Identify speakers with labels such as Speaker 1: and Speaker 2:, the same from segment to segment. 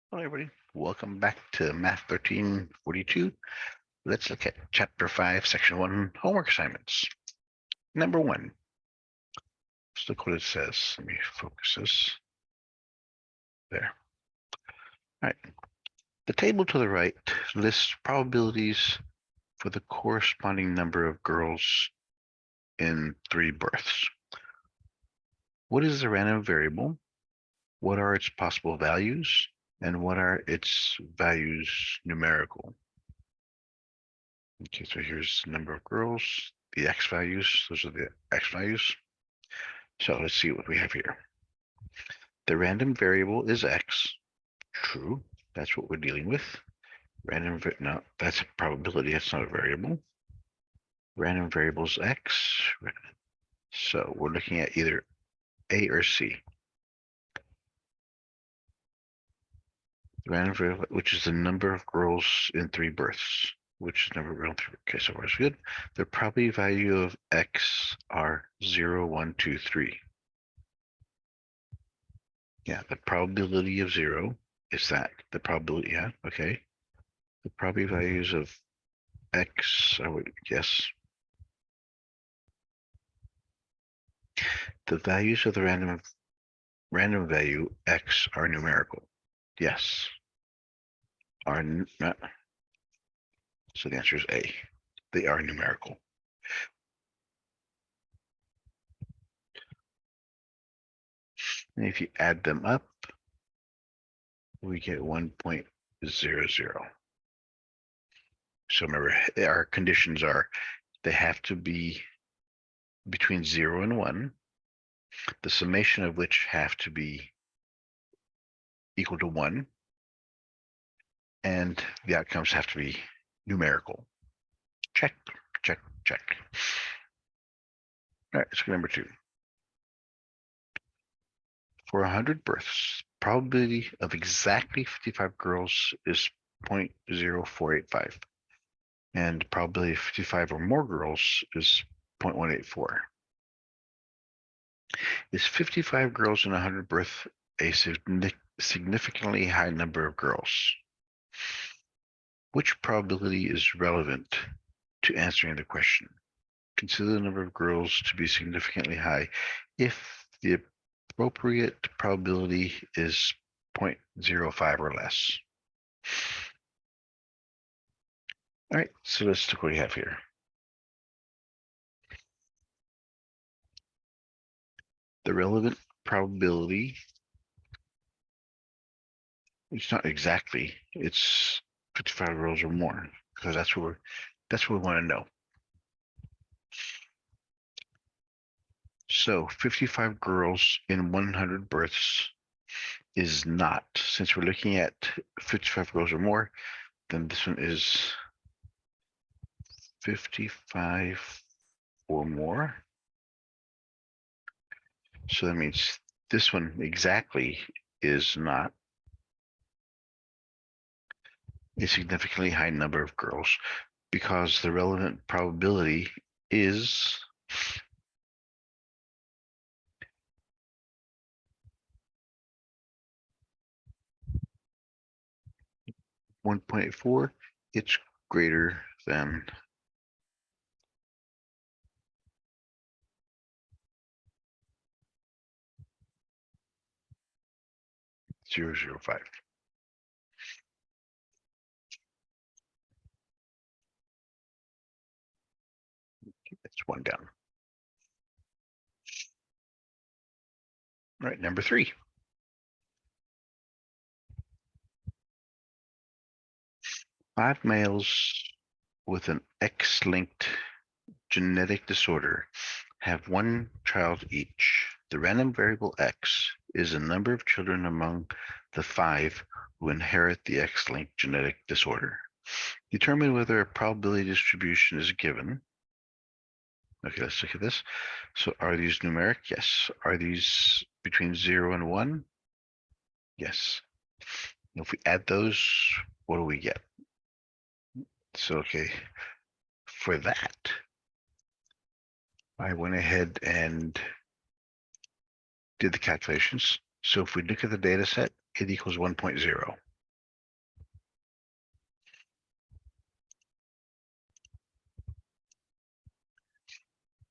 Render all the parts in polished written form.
Speaker 1: Hello, everybody. Welcome back to Math 1342. Let's look at Chapter 5, Section 1, homework assignments. Number 1. Let's look what it says. Let me focus this. There. All right. The table to the right lists probabilities for the corresponding number of girls in 3 births. What is the random variable? What are its possible values? And what are its values numerical? Okay, so here's the number of girls, the x values. Those are the x values. So let's see what we have here. The random variable is x. True. That's what we're dealing with. No, that's a probability. That's not a variable. Random variable is x. So we're looking at either A or C. Random variable, which is the number of girls in 3 births. Which is number of girls in 3. Okay, so that's good. The probability value of x are 0, 1, 2, 3. Yeah, the probability of 0 is that. The probability, yeah, okay. The probability values of x, I would guess. The values of the random value x are numerical. Yes. Are not. So the answer is A. They are numerical. And if you add them up, we get 1.00. So remember, our conditions are they have to be between 0 and 1, the summation of which have to be equal to 1, and the outcomes have to be numerical. Check, check, check. All right, let's go number 2. For 100 births, probability of exactly 55 girls is 0.0485, and probability of 55 or more girls is 0.184. Is 55 girls in 100 births a significantly high number of girls? Which probability is relevant to answering the question? Consider the number of girls to be significantly high if the appropriate probability is 0.05 or less. All right, so let's look what we have here. The relevant probability, it's not exactly, it's 55 girls or more, because that's what we want to know. So 55 girls in 100 births is not, since we're looking at 55 girls or more, then this one is 55 or more. So that means this one exactly is not a significantly high number of girls, because the relevant probability is 1.4. It's greater than 0.005. That's one down. All right, number 3. Five males with an X-linked genetic disorder have one child each. The random variable X is the number of children among the 5 who inherit the X-linked genetic disorder. Determine whether a probability distribution is given. Okay, let's look at this. So are these numeric? Yes. Are these between 0 and 1? Yes. If we add those, what do we get? So, okay, for that, I went ahead and did the calculations. So if we look at the data set, it equals 1.0.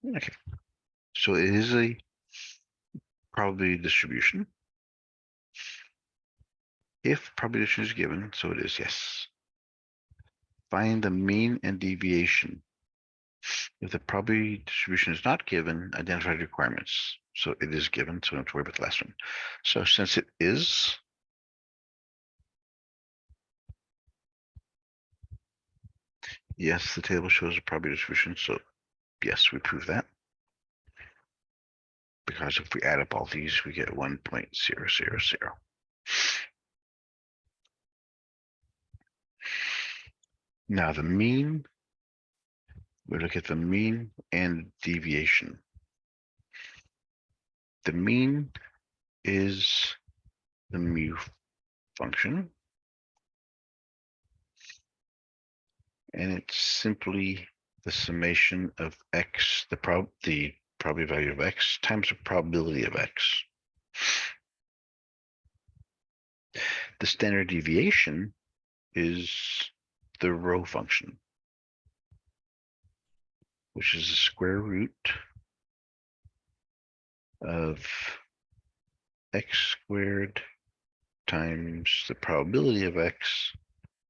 Speaker 1: Okay, so it is a probability distribution. If probability distribution is given, so it is, yes. Find the mean and deviation. If the probability distribution is not given, identify the requirements. So it is given, so we don't have to worry about the last one. So since it is, yes, the table shows a probability distribution, so yes, we prove that. Because if we add up all these, we get 1.000. Now the mean, we look at the mean and deviation. The mean is the mu function, and it's simply the summation of x, the probability value of x times the probability of x. The standard deviation is the rho function, which is the square root of x squared times the probability of x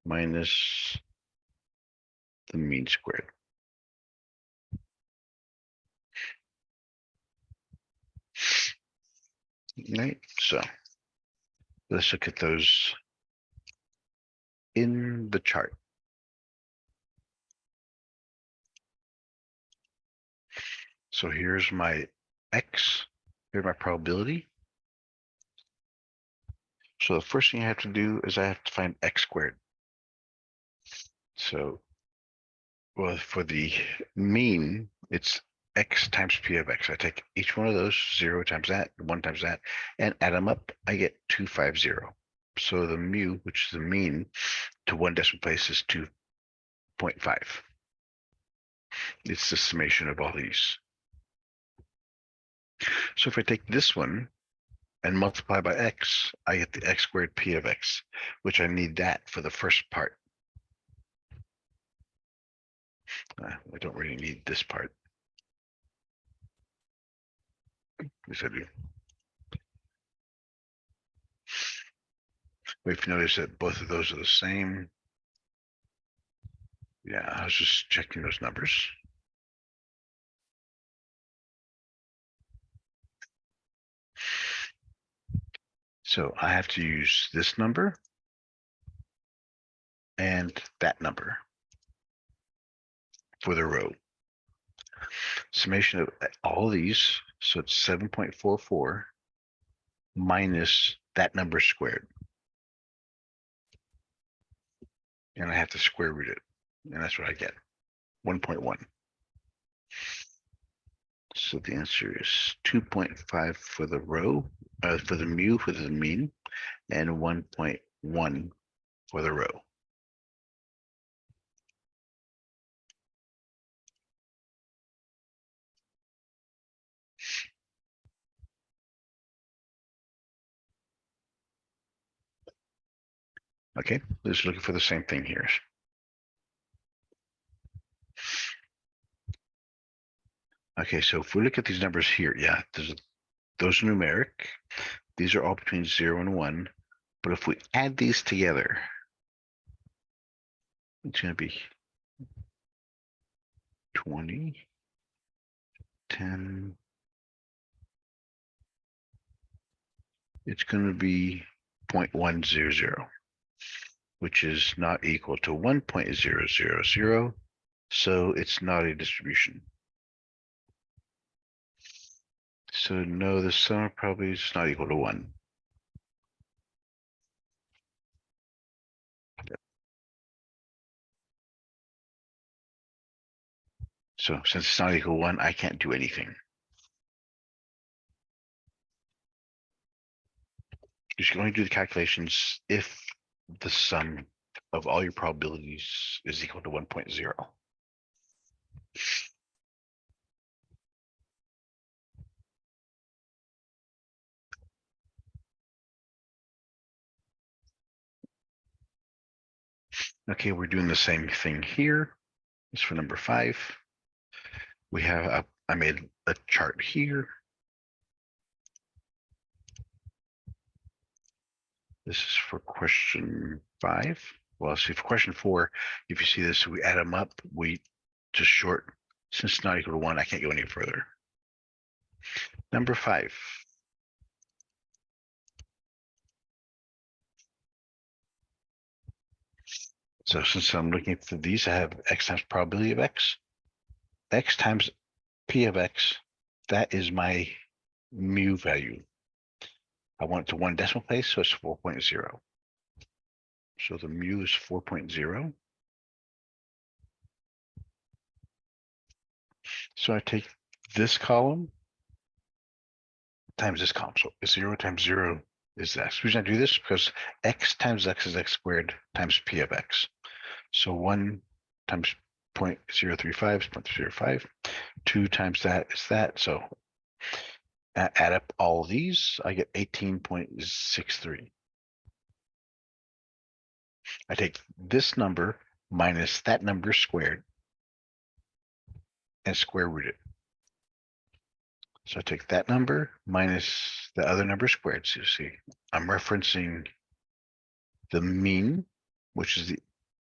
Speaker 1: minus the mean squared. Right, so let's look at those in the chart. So here's my x, here's my probability. So the first thing I have to do is I have to find x squared. So, well, for the mean, it's x times p of x. I take each one of those, 0 times that, 1 times that, and add them up, I get 250. So the mu, which is the mean, to one decimal place is 2.5. It's the summation of all these. So if I take this one and multiply by x, I get the x squared p of x, which I need that for the first part. I don't really need this part. Yes, I do. But if you notice that both of those are the same, yeah, I was just checking those numbers. So I have to use this number and that number for the rho. Summation of all these, so it's 7.44 minus that number squared. And I have to square root it, and that's what I get, 1.1. So the answer is 2.5 for the rho, for the mu, for the mean, and 1.1 for the rho. Okay, just looking for the same thing here. Okay, so if we look at these numbers here, yeah, those are numeric. These are all between 0 and 1. But if we add these together, it's going to be 20, 10. It's going to be 0.100, which is not equal to 1.000. So it's not a distribution. So no, the sum of probabilities is not equal to 1. So since it's not equal to 1, I can't do anything. You should only do the calculations if the sum of all your probabilities is equal to 1.0. Okay, we're doing the same thing here. It's for number 5. We have I made a chart here. This is for question 5. Well, see, for question 4, if you see this, we add them up, we just short, since it's not equal to 1, I can't go any further. Number 5. So since I'm looking for these, I have x times probability of x times p of x. That is my mu value. I want it to 1 decimal place, so it's 4.0. So the mu is 4.0. So I take this column times this column. So 0 times 0 is x. The reason I do this because x times x is x squared times p of x. So 1 times 0.035 is 0.05. 2 times that is that. So add up all of these, I get 18.63. I take this number minus that number squared and square root it. So I take that number minus the other number squared. So you see, I'm referencing the mean, which is the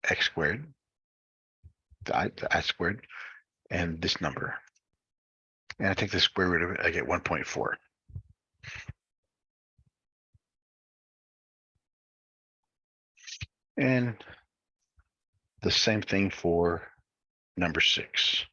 Speaker 1: x squared, the I squared, and this number. And I take the square root of it, I get 1.4. And the same thing for number 6.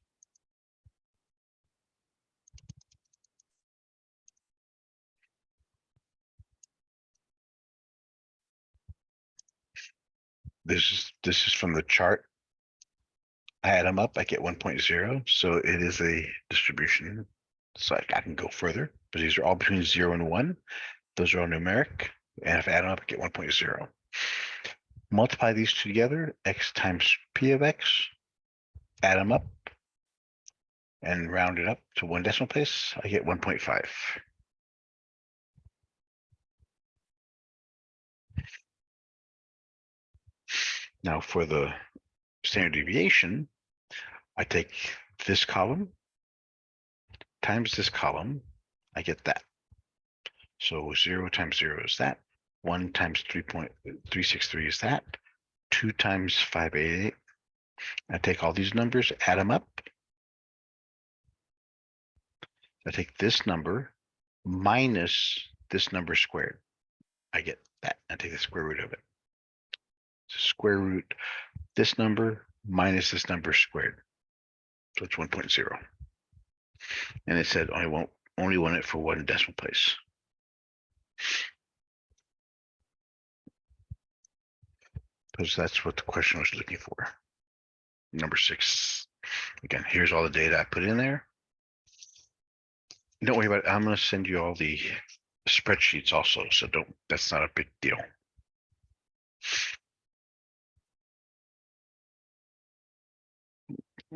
Speaker 1: This is from the chart. I add them up, I get 1.0. So it is a distribution. So I can go further, but these are all between 0 and 1. Those are all numeric. And if I add them up, I get 1.0. Multiply these two together, x times p of x, add them up, and round it up to 1 decimal place, I get 1.5. Now for the standard deviation, I take this column times this column, I get that. So 0 times 0 is that. 1 times 3.363 is that. 2 times 588. I take all these numbers, add them up. I take this number minus this number squared. I get that. I take the square root of it. So square root this number minus this number squared. So it's 1.0. And it said only want it for 1 decimal place. Because that's what the question was looking for. Number 6. Again, here's all the data I put in there. Don't worry about it. I'm going to send you all the spreadsheets also, so that's not a big deal.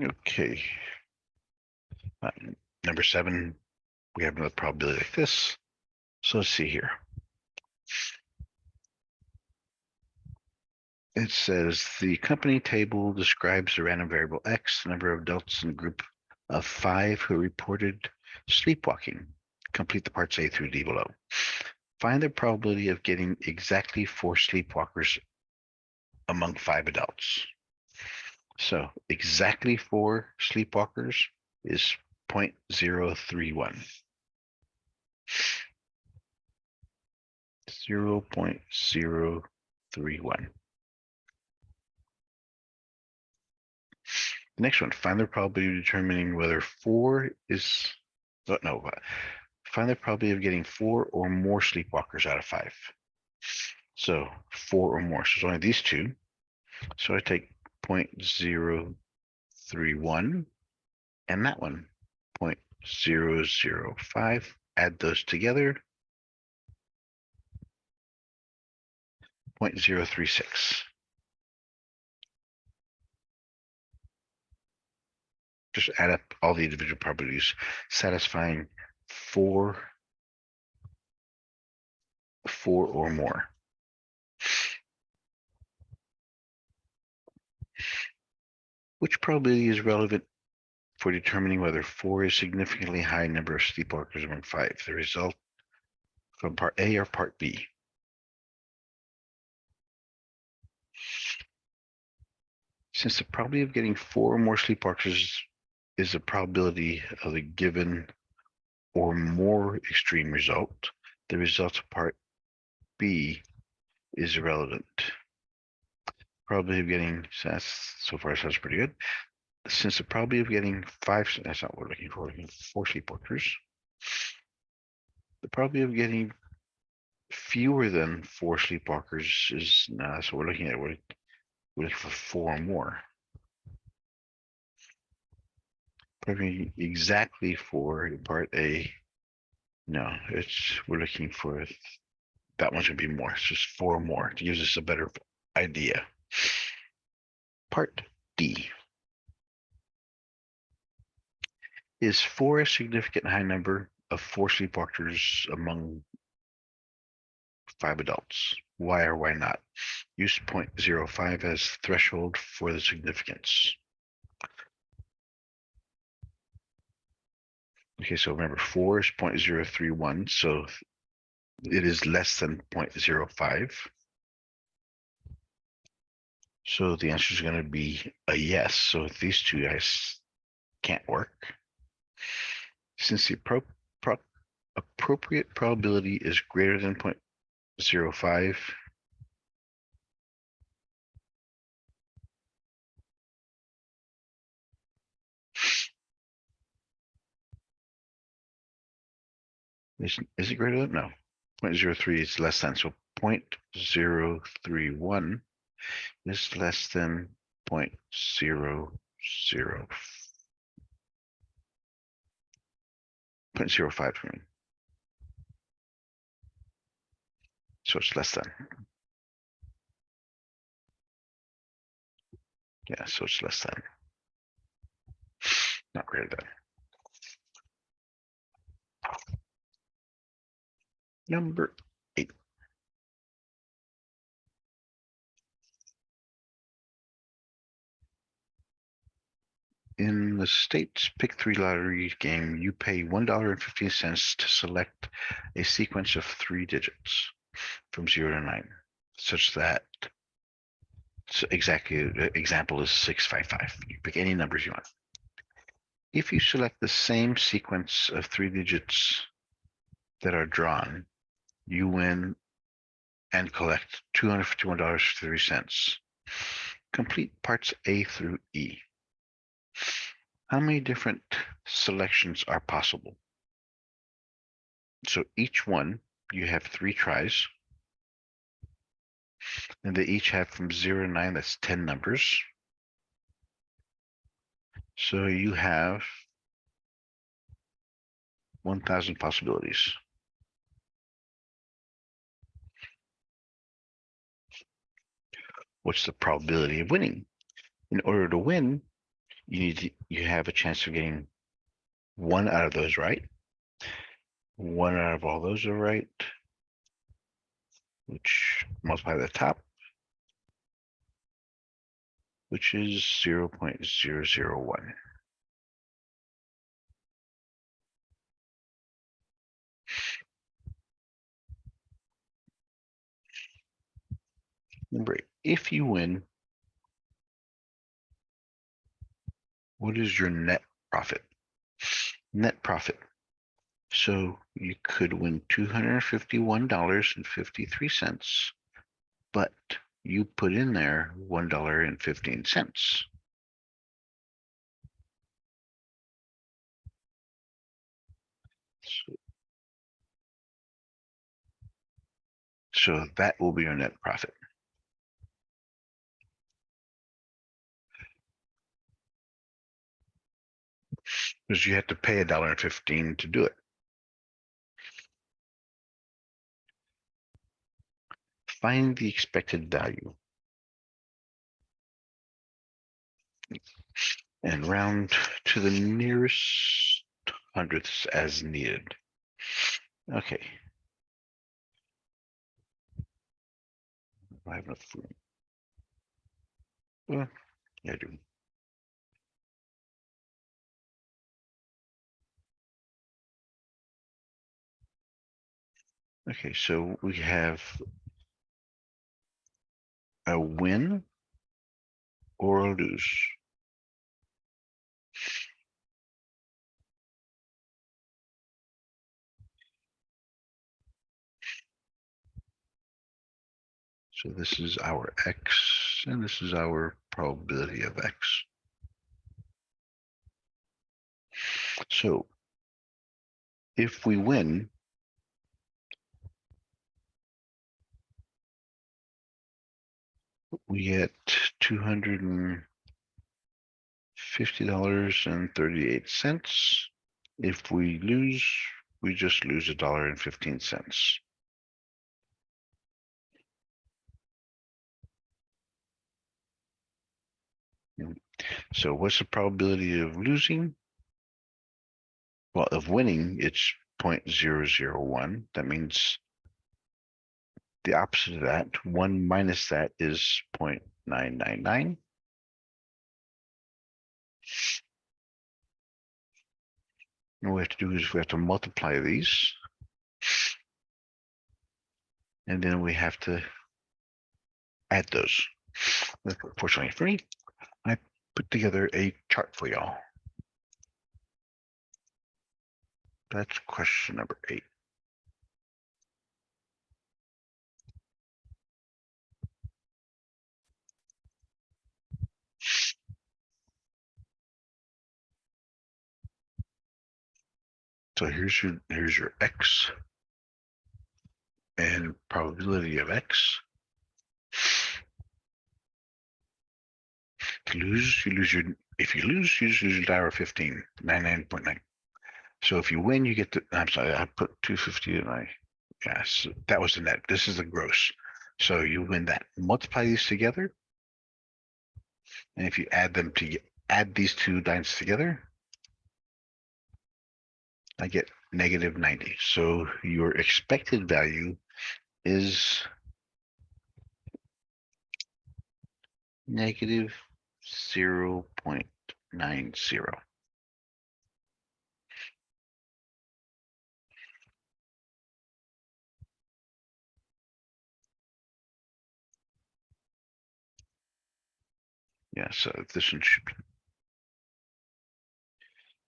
Speaker 1: Okay. Number 7, we have another probability like this. So let's see here. It says the company table describes the random variable X, the number of adults in a group of 5 who reported sleepwalking. Complete the parts A through D below. Find the probability of getting exactly 4 sleepwalkers among 5 adults. So exactly 4 sleepwalkers is 0.031. 0.031. The next one, find the probability of determining whether 4 is, find the probability of getting 4 or more sleepwalkers out of 5. So 4 or more, so it's only these 2. So I take 0.031 and that one, 0.005, add those together, 0.036. Just add up all the individual probabilities, satisfying 4 or more. Which probability is relevant for determining whether 4 is significantly high number of sleepwalkers among 5. The result from part A or part B? Since the probability of getting 4 or more sleepwalkers is the probability of a given or more extreme result, the result of part B is irrelevant. Probability of getting, so far sounds pretty good. Since the probability of getting 5, that's not what we're looking for, we're looking for 4 sleepwalkers. The probability of getting fewer than 4 sleepwalkers is, no, that's what we're looking at. We're looking for 4 or more. Probably exactly 4 in part A. No, we're looking for that one's gonna be more. It's just 4 or more to give us a better idea. Part D. Is 4 a significant high number of 4 sleepwalkers among 5 adults? Why or why not? Use 0.05 as threshold for the significance. Okay, so remember 4 is 0.031, so it is less than 0.05. So the answer is going to be a yes. So these two guys can't work. Since the appropriate probability is greater than 0.05, is it greater than? No. 0.03 is less than. So 0.031 is less than 0.005. 0.05 for me. So it's less than. Yeah, so it's less than. Not greater than. Number 8. In the state's Pick 3 lottery game, you pay $1.15 to select a sequence of 3 digits from 0 to 9, such that, so exactly, the example is 655. You pick any numbers you want. If you select the same sequence of 3 digits that are drawn, you win and collect $251.03. Complete parts A through E. How many different selections are possible? So each one, you have 3 tries, and they each have from 0 to 9, that's 10 numbers. So you have 1,000 possibilities. What's the probability of winning? In order to win, you have a chance of getting 1 out of those right. 1 out of all those are right, which multiply the top, which is 0.001. Remember, if you win, what is your net profit? Net profit. So you could win $251.53, but you put in there $1.15. So that will be your net profit. Because you have to pay $1.15 to do it. Find the expected value and round to the nearest hundredths as needed. Okay. I have enough room. Well, yeah, I do. Okay, so we have a win or a lose. So this is our X, and this is our probability of X. So if we win, we get $250.38. If we lose, we just lose $1.15. So what's the probability of losing? Well, of winning, it's 0.001. That means the opposite of that, 1 minus that is 0.999. And what we have to do is we have to multiply these. And then we have to add those. Fortunately for me, I put together a chart for y'all. That's question number 8. So here's your X and probability of X. To lose, you lose your, if you lose, you just lose your $1.15, 99.9. So if you win, you get the, I'm sorry, I put 250 in my, yes, that was the net. This is the gross. So you win that. Multiply these together. And if you add them to add these two lines together, I get negative 90. So your expected value is negative 0.90. Yeah, so this one should be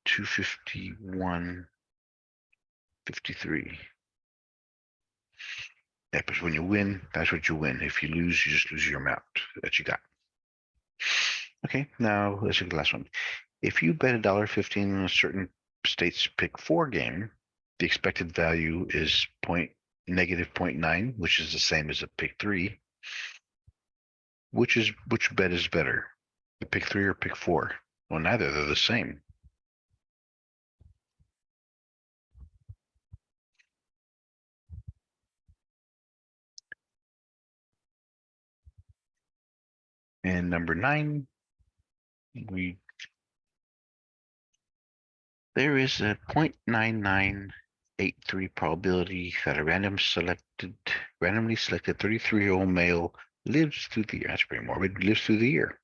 Speaker 1: 251.53. Yeah, because when you win, that's what you win. If you lose, you just lose your amount that you got. Okay, now let's look at the last one. If you bet $1.15 on a certain state's pick 4 game, the expected value is negative 0.9, which is the same as a pick 3. Which bet is better? The pick 3 or pick 4? Well, neither, they're the same. And number 9, there is a 0.9983 probability that a randomly selected 33-year-old male lives through the year. That's pretty morbid. Lives through the year.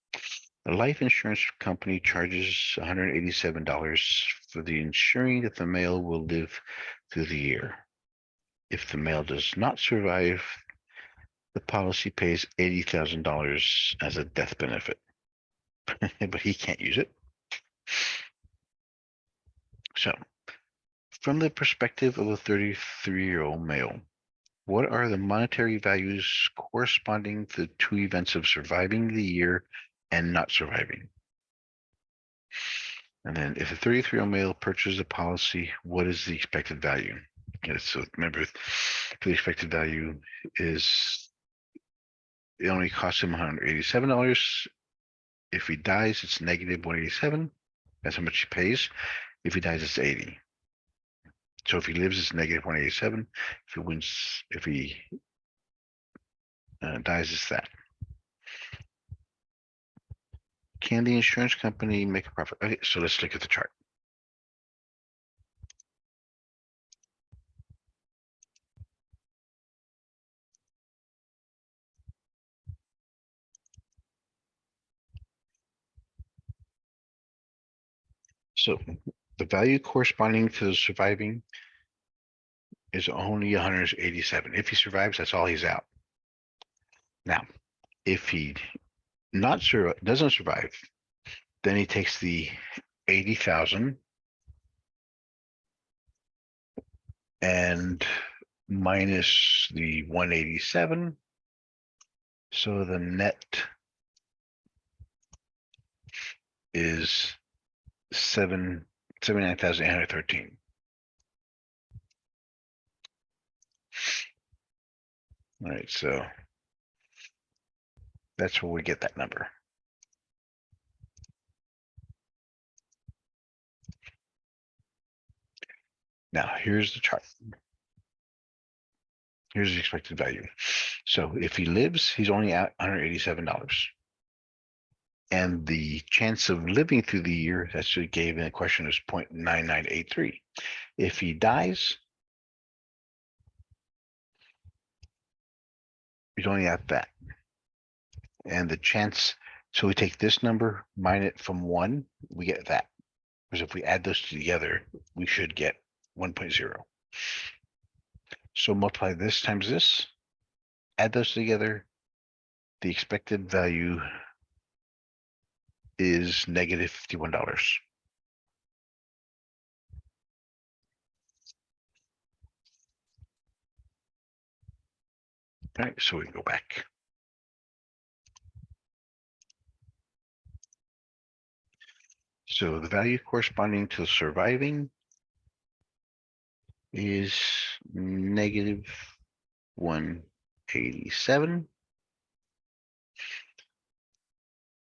Speaker 1: The life insurance company charges $187 for the ensuring that the male will live through the year. If the male does not survive, the policy pays $80,000 as a death benefit, but he can't use it. So, from the perspective of a 33-year-old male, what are the monetary values corresponding to the two events of surviving the year and not surviving? And then if a 33-year-old male purchases a policy, what is the expected value? Okay, so remember, the expected value is, it only costs him $187. If he dies, it's negative 187. That's how much he pays. If he dies, it's 80. So if he lives, it's negative 187. If he dies, it's that. Can the insurance company make a profit? Okay, so let's look at the chart. So the value corresponding to the surviving is only 187. If he survives, that's all he's out. Now, if he doesn't survive, then he takes the 80,000 and minus the 187. So the net is 79,813. All right, so that's where we get that number. Now, here's the chart. Here's the expected value. So if he lives, he's only out $187. And the chance of living through the year, that's what he gave in the question, is 0.9983. If he dies, he's only at that. And the chance, so we take this number, mine it from 1, we get that. Because if we add those together, we should get 1.0. So multiply this times this, add those together, the expected value is negative $51. All right, so we go back. So the value corresponding to surviving is negative 187.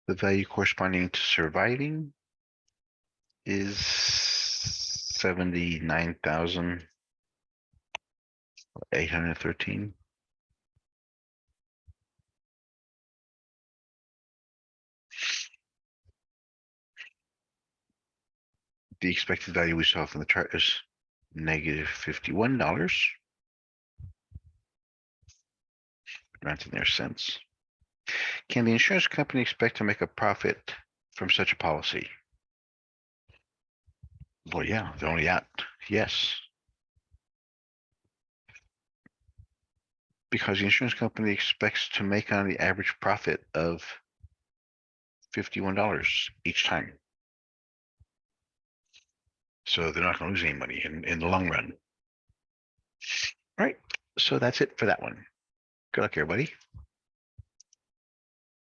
Speaker 1: The value corresponding to surviving is 79,813. The expected value we saw from the chart is negative $51. Rounding their cents. Can the insurance company expect to make a profit from such a policy? Well, yeah, they're only out. Yes. Because the insurance company expects to make on the average profit of $51 each time. So they're not going to lose any money in the long run. All right. So that's it for that one. Good luck, everybody.